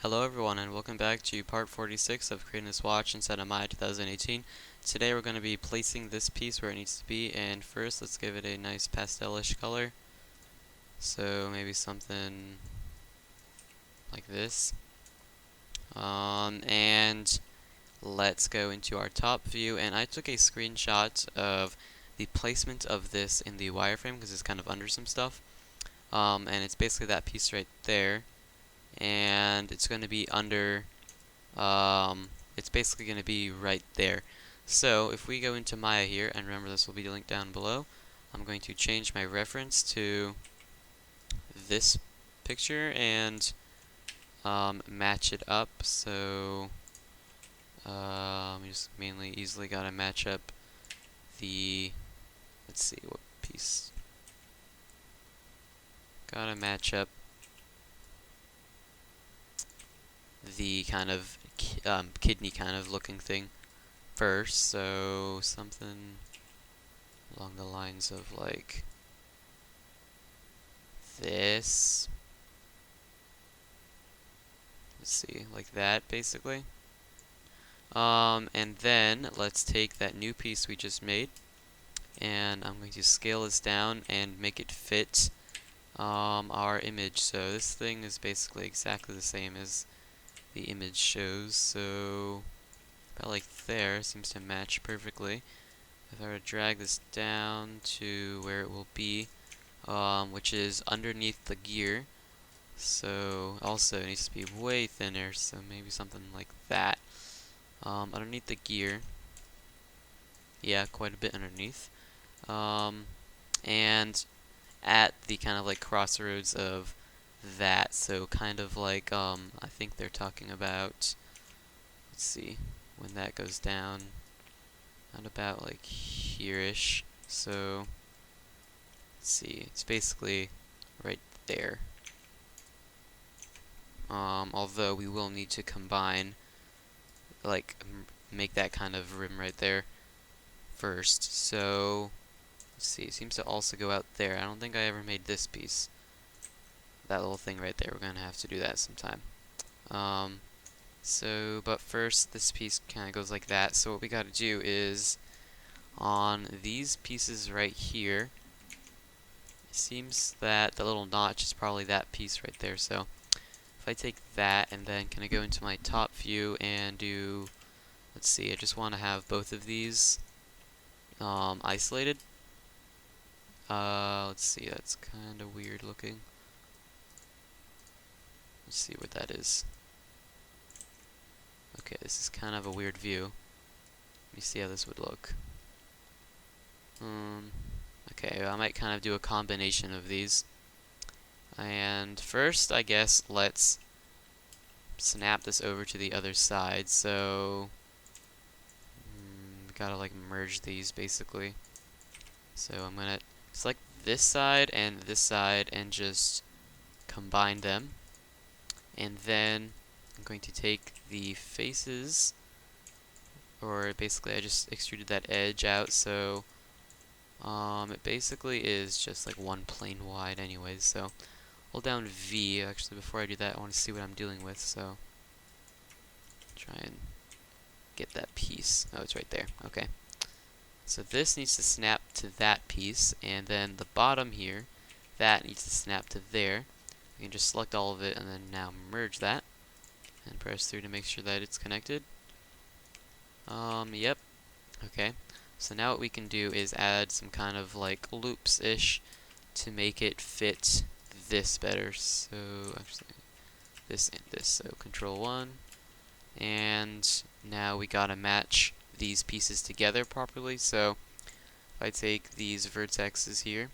Hello everyone and welcome back to part 46 of creating this watch inside of Maya 2018. Today we're going to be placing this piece where it needs to be, and first let's give it a nice pastelish color. So maybe something like this. And let's go into our top view, and I took a screenshot of the placement of this in the wireframe because it's kind of under some stuff. And it's basically that piece right there. And it's going to be under, it's basically going to be right there. So if we go into Maya here, and remember this will be linked down below, I'm going to change my reference to this picture and match it up. So we just mainly easily got to match up the, let's see what piece, got to match up the kind of kidney kind of looking thing first, so something along the lines of like this. Let's see, like that basically. And then let's take that new piece we just made, and I'm going to scale this down and make it fit our image. So this thing is basically exactly the same as the image shows, so about like there, seems to match perfectly. If I were to drag this down to where it will be, which is underneath the gear, so also it needs to be way thinner, so maybe something like that. Underneath the gear, yeah, quite a bit underneath. And at the kind of like crossroads of that, so kind of like, I think they're talking about, let's see, when that goes down, not about like here-ish, so let's see, it's basically right there. Although we will need to combine, like, make that kind of rim right there first. So, let's see, it seems to also go out there. I don't think I ever made this piece. That little thing right there, we're going to have to do that sometime. But first, this piece kind of goes like that. So what we got to do is, on these pieces right here, it seems that the little notch is probably that piece right there. So if I take that and then can I go into my top view and do, let's see, I just want to have both of these isolated. Let's see, that's kind of weird looking. Let's see what that is. Okay, this is kind of a weird view. Let me see how this would look. Okay, I might kind of do a combination of these. And first, I guess, let's snap this over to the other side. So, we gotta like merge these basically. So I'm gonna select this side and just combine them. And then I'm going to take the faces, or basically I just extruded that edge out, so it basically is just like one plane wide anyways. So hold down V. Actually, before I do that, I want to see what I'm dealing with, so try and get that piece. Oh, it's right there. Okay. So this needs to snap to that piece, and then the bottom here, that needs to snap to there. You can just select all of it and then now merge that and press through to make sure that it's connected. Yep. Okay. So now what we can do is add some kind of like loops-ish to make it fit this better. So actually, this and this. So Control 1, and now we gotta match these pieces together properly. So if I take these vertexes here,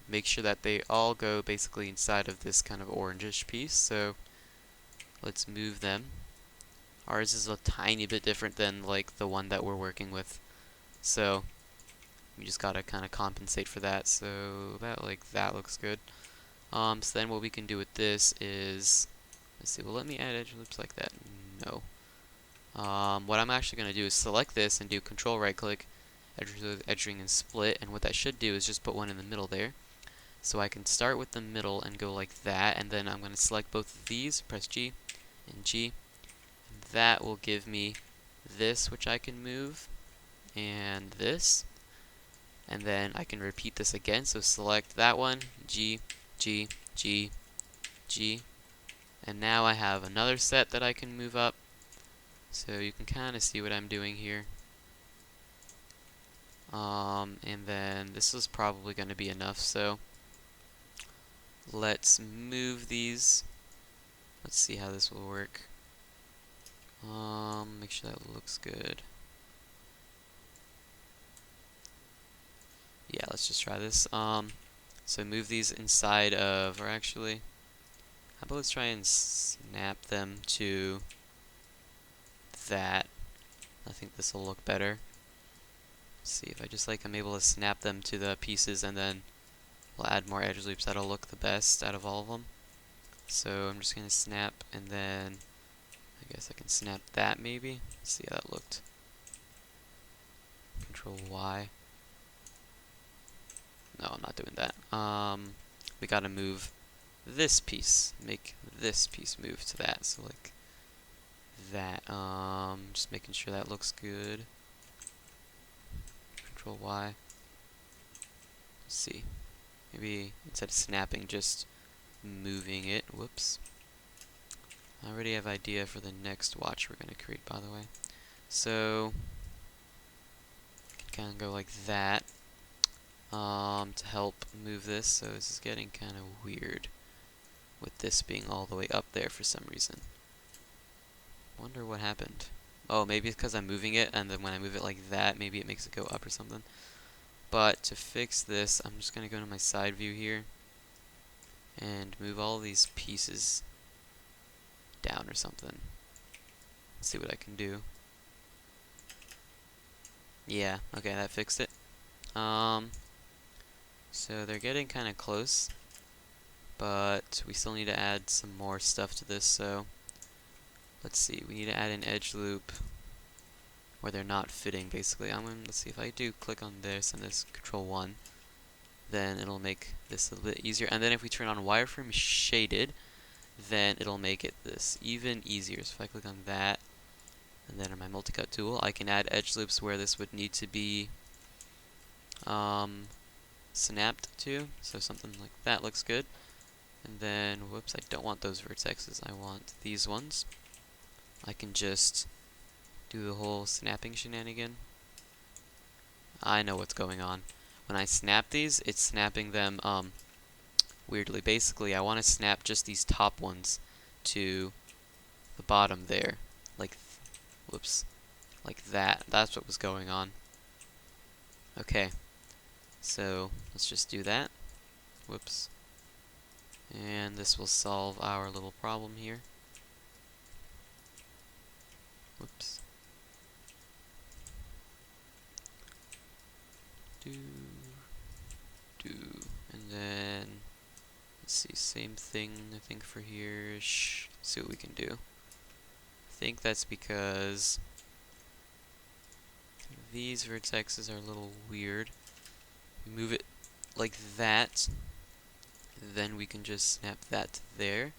make sure that they all go basically inside of this kind of orangish piece. So let's move them. Ours is a tiny bit different than like the one that we're working with, so we just gotta kind of compensate for that. So about like that looks good. So then what we can do with this is, let's see, will let me add edge loops like that? No. What I'm actually gonna do is select this and do Control right click, edge ring and split, and what that should do is just put one in the middle there. So I can start with the middle and go like that, and then I'm going to select both of these, press G and G. And that will give me this, which I can move, and this. And then I can repeat this again, so select that one, G, G, G, G. And now I have another set that I can move up. So you can kind of see what I'm doing here. And then this is probably going to be enough, so let's move these. Let's see how this will work. Make sure that looks good. Yeah, let's just try this. So move these inside of, or actually, how about let's try and snap them to that. I think this will look better. Let's see if I just I'm able to snap them to the pieces, and then we'll add more edge loops. That'll look the best out of all of them. So I'm just gonna snap, and then I guess I can snap that maybe. Let's see how that looked. Control Y. No, I'm not doing that. We gotta move this piece. Make this piece move to that. So like that. Just making sure that looks good. Control Y. Let's see. Maybe instead of snapping, just moving it. Whoops. I already have idea for the next watch we're gonna create, by the way. So kind of go like that. To help move this, so this is getting kind of weird with this being all the way up there for some reason. Wonder what happened. Oh, maybe it's because I'm moving it, and then when I move it like that, maybe it makes it go up or something. But to fix this, I'm just going to go to my side view here and move all these pieces down or something. Let's see what I can do. Yeah, okay, that fixed it. So they're getting kind of close, but we still need to add some more stuff to this, so let's see, we need to add an edge loop where they're not fitting, basically. Let's see, if I do click on this and this Control 1, then it'll make this a bit easier. And then if we turn on wireframe shaded, then it'll make it this even easier. So if I click on that, and then on my multi-cut tool, I can add edge loops where this would need to be snapped to, so something like that looks good. And then, whoops, I don't want those vertexes, I want these ones. I can just do the whole snapping shenanigan. I know what's going on. When I snap these, it's snapping them weirdly. Basically, I want to snap just these top ones to the bottom there. Like, whoops, like that. That's what was going on. Okay. So let's just do that. Whoops. And this will solve our little problem here. Whoops. Do. And then, let's see, same thing I think for here. Let's see what we can do. I think that's because these vertexes are a little weird. We move it like that, then we can just snap that to there.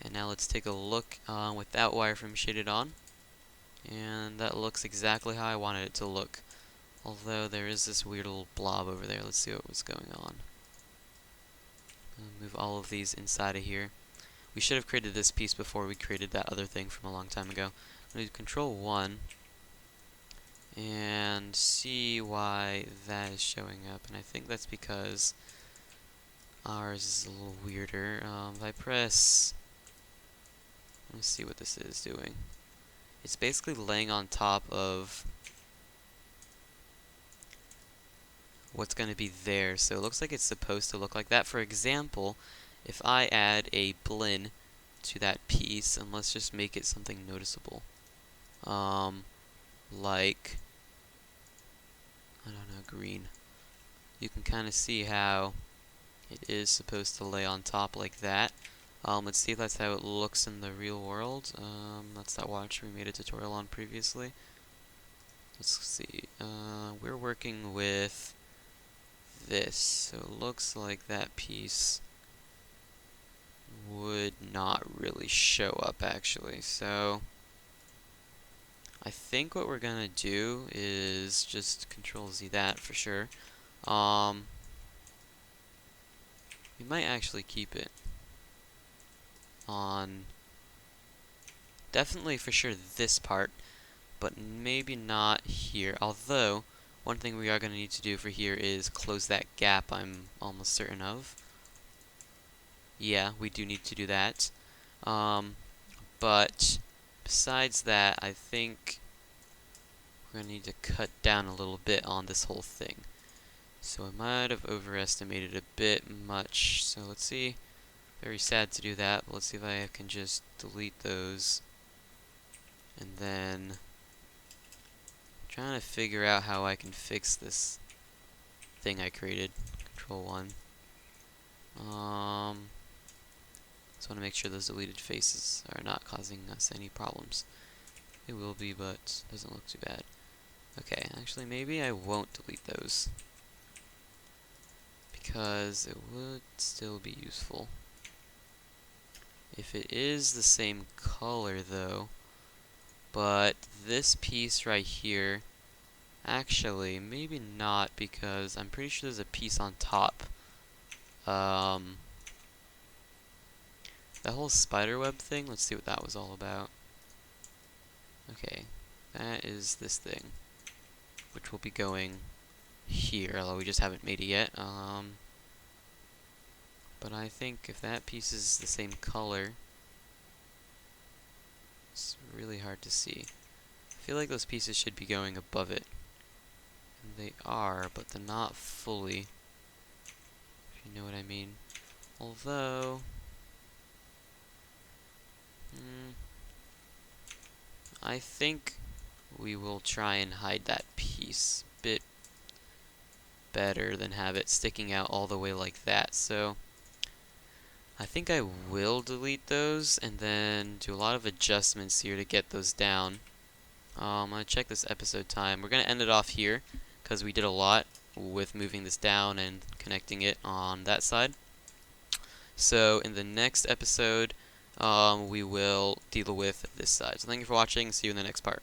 And now let's take a look without wireframe shaded on, and that looks exactly how I wanted it to look, although there is this weird little blob over there. Let's see what was going on. Move all of these inside of here. We should have created this piece before we created that other thing from a long time ago. I'm going to do Control 1 and see why that is showing up, and I think that's because ours is a little weirder. If I press, let me see what this is doing. It's basically laying on top of what's going to be there, so it looks like it's supposed to look like that. For example, if I add a blend to that piece, and let's just make it something noticeable, like, I don't know, green. You can kind of see how it is supposed to lay on top like that. Let's see if that's how it looks in the real world. That's that watch we made a tutorial on previously. Let's see. We're working with this. So it looks like that piece would not really show up actually. So I think what we're gonna do is just Control Z that for sure. We might actually keep it on definitely for sure this part, but maybe not here. Although one thing we are going to need to do for here is close that gap, I'm almost certain of. Yeah, we do need to do that. But besides that, I think we're going to need to cut down a little bit on this whole thing. So I might have overestimated a bit much. So let's see. Very sad to do that, but let's see if I can just delete those. And then trying to figure out how I can fix this thing I created. Control 1. Just want to make sure those deleted faces are not causing us any problems. They will be, but doesn't look too bad. Okay, actually maybe I won't delete those, because it would still be useful. If it is the same color though, but this piece right here, actually maybe not, because I'm pretty sure there's a piece on top. That whole spiderweb thing, let's see what that was all about. Okay, that is this thing, which will be going here, although we just haven't made it yet. But I think if that piece is the same color, it's really hard to see. I feel like those pieces should be going above it. And they are, but they're not fully, if you know what I mean. Although, I think we will try and hide that piece a bit better than have it sticking out all the way like that. So I think I will delete those and then do a lot of adjustments here to get those down. I'm going to check this episode time. We're going to end it off here because we did a lot with moving this down and connecting it on that side. So in the next episode, we will deal with this side. So thank you for watching. See you in the next part.